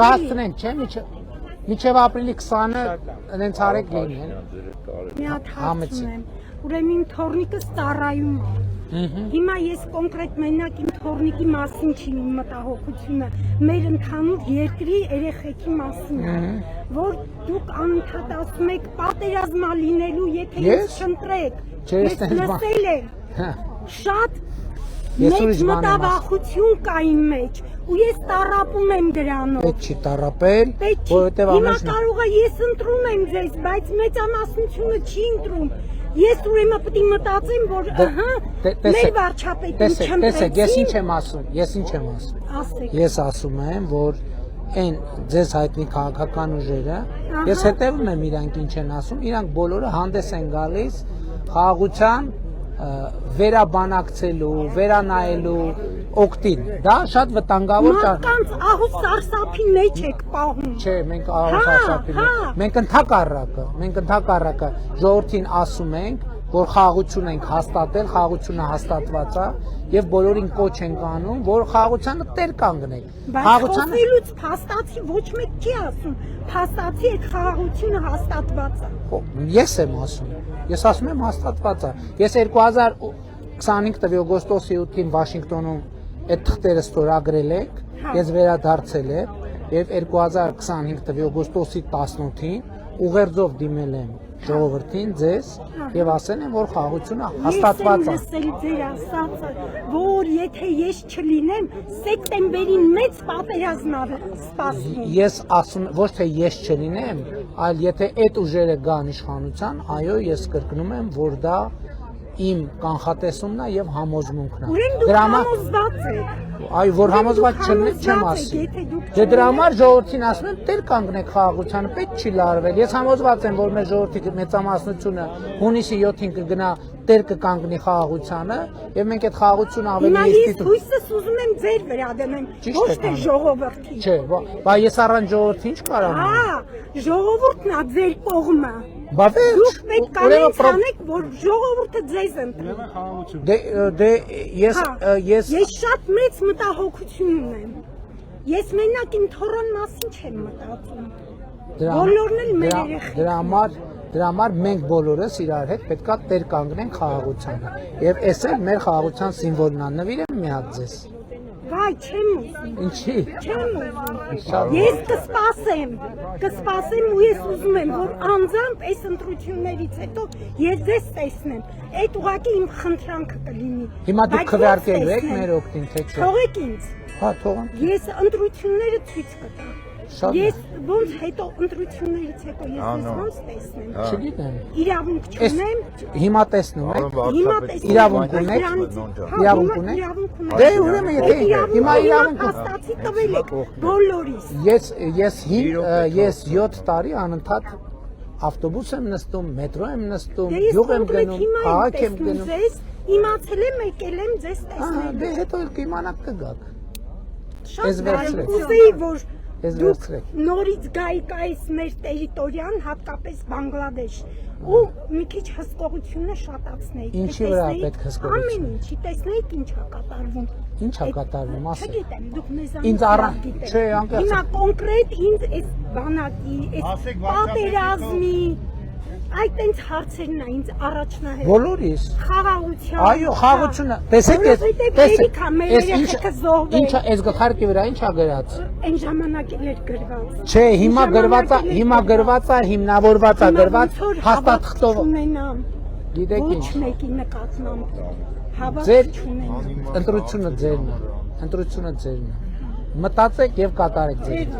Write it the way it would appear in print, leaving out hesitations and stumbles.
կհասցնենք, չէ՞, միջև ապրիլի 20-ը հենց արեք լինի։ Մի հատ հարց ունեմ։ Ուրեմն իմ թորնիկս ծառայում է։ Հիմա ես կոնկրետ մենակ իմ թորնիկի մասին չի իմ մտահոգությունը, մեր ընդհանուր երկրի երեխեքի մասին է, որ դուք անընդհատ ասում եք պատերազմա լինելու, եթե ես չընտրեք, ես լսել եմ, շատ մեծ մտավախություն կա իմ մեջ, ու ես տառապում եմ դրանով։ Պետք չի տառապել, որովհետև Հիմա կարող է ես ընտրում եմ ձեզ, բայց մեծամասնությունը չի ընտրում։ Ես ուրեմն պետք է մտածեմ, որ մեր վարչապետին չընտրեցին։ Տեսեք, ես ինչ եմ ասում։ Ես ասում եմ, որ այն ձեզ հայտնի քաղաքական ուժերը, ես հետևում եմ իրանք ինչ են ասում, իրանք բոլորը հանդես են գալիս խաղաղության վերաբանակցելու, վերանայելու օգտին։ Դա շատ վտանգավոր է։ Մարդկանց ահուս սարսափի մեջ եք պահում։ Չէ, մենք ահուս սարսափի մեջ։ Մենք ընդհակառակը ժողովրդին ասում ենք, որ խաղաղություն ենք հաստատել, խաղաղությունը հաստատված է եւ բոլորին կոչ ենք անում, որ խաղաղությանը տեր կանգնենք։ Խաղաղությունից փաստացի ոչ մեկ չի ասում, փաստացի այդ խաղաղությունը հաստատված է։ Ես եմ ասում։ Ես ասում եմ հաստատված է։ Ես 2025 թվականի օգոստոսի 8-ին Վաշինգտոնում այդ թղթերը ստորագրել եք, ես վերադարձել եմ եւ 2025 թվականի օգոստոսի 18-ին ուղերձով դիմել եմ ժողովրդին ձեզ եւ ասել եմ, որ խաղաղությունը հաստատված է։ Ես լսել ձեր ասածը, որ եթե ես չլինեմ, սեպտեմբերին մեծ պատերազմ սպասվում։ Ես ասում ոչ թե ես չլինեմ, այլ եթե այդ ուժերը գան իշխանության, այո, ես կրկնում եմ, որ դա իմ կանխատեսումն է եւ համոզմունքն է։ Ուրեմն դուք համոզված եք։ Այ որ համոզված չեմ ասի։ Դե դրա համար ժողովրդին ասում եմ, տեր կանգնեք խաղաղությանը, պետք չի լարվել։ Ես համոզված եմ, որ մեր ժողովրդի մեծամասնությունը հունիսի 7-ին կգնա տեր կկանգնի խաղաղությանը եւ մենք այդ խաղաղությունը ավելի Ես հույսս ուզում եմ ձեր վրա դնեմ, ոչ թե ժողովրդի։ Չէ, բա ես առանց ժողովրդի ինչ կարող եմ։ Ժողովուրդն է ձեր կողմը։ Բա վերջ։ Դուք պետք է անեք, որ ժողովուրդը ձեզ ընտրի։ Դե ես շատ մեծ մտահոգություն ունեմ։ Ես մենակ իմ թորոն մասին չեմ մտածում։ Բոլորն էլ մեր երեխեքն։ Դրա համար մենք բոլորս իրար հետ պետքա տեր կանգնենք խաղաղությանը։ Եվ էս էլ մեր խաղաղության սիմվոլն է։ Նվիրեմ մի հատ ձեզ։ Վայ, չեմ ուզում։ Ինչի։ Չեմ ուզում։ Ես կսպասեմ ու ես ուզում եմ, որ անձամբ այս ընտրություններից հետո ես ձեզ տեսնեմ։ Այդ ուղղակի իմ խնդրանքը կլինի։ Հիմա դուք քվեարկելու եք մեր օգտին, թե չէ։ Թողեք ինձ։ Հա, թողանք։ Ես ընտրությունները ցույց կտամ։ Ես ոնց հետո ընտրություններից հետո ես ոնց տեսնեմ։ Չգիտեմ։ Իրավունք չունեմ։ Հիմա տեսնում եք։ Հիմա տեսնում իրավունք ունեք։ Իրավունք ունեք։ Դե ուրեմն եթե հիմա իրավունք հաստատի տվել եք բոլորիս։ Ես 7 տարի անընդհատ ավտոբուս եմ նստում, մետրո եմ նստում, յուղ եմ գնում, քաղաք եմ գնում։ Իմացել եմ, եկել եմ ձեզ տեսնել։ Դե հետո էլ կիմանաք կգաք։ Շատ լավ, ուզեի որ դուք նորից գայիք այս մեր տերիտորիան, հատկապես Բանգլադեշ, ու մի քիչ հսկողությունը շատացնեիք։ Ինչի վրա պետք հսկողություն։ Ամեն ինչի տեսնեիք ինչ ա կատարվում։ Ինչ ա կատարվում, ասեք։ Չգիտեմ, դուք Ինձ առանց չէ, անկեղծ։ Հիմա կոնկրետ ինձ այս բանակի, այս պատերազմի այդ տենց հարցերն է ինձ առաջնահերթ։ Բոլորիս։ Խաղաղության։ Այո, խաղաղությունը։ Տեսեք, ինչա այս գլխարկի վրա ինչա գրած։ Այն ժամանակ էր գրված։ Չէ, հիմա գրված է, հիմնավորված է գրված հաստատ խտով։ Գիտեք ինչ։ Ոչ մեկի նկատմամբ հավատք չունեմ։ Ընտրությունը ձերն է։ Մտածեք եւ կատարեք ձեր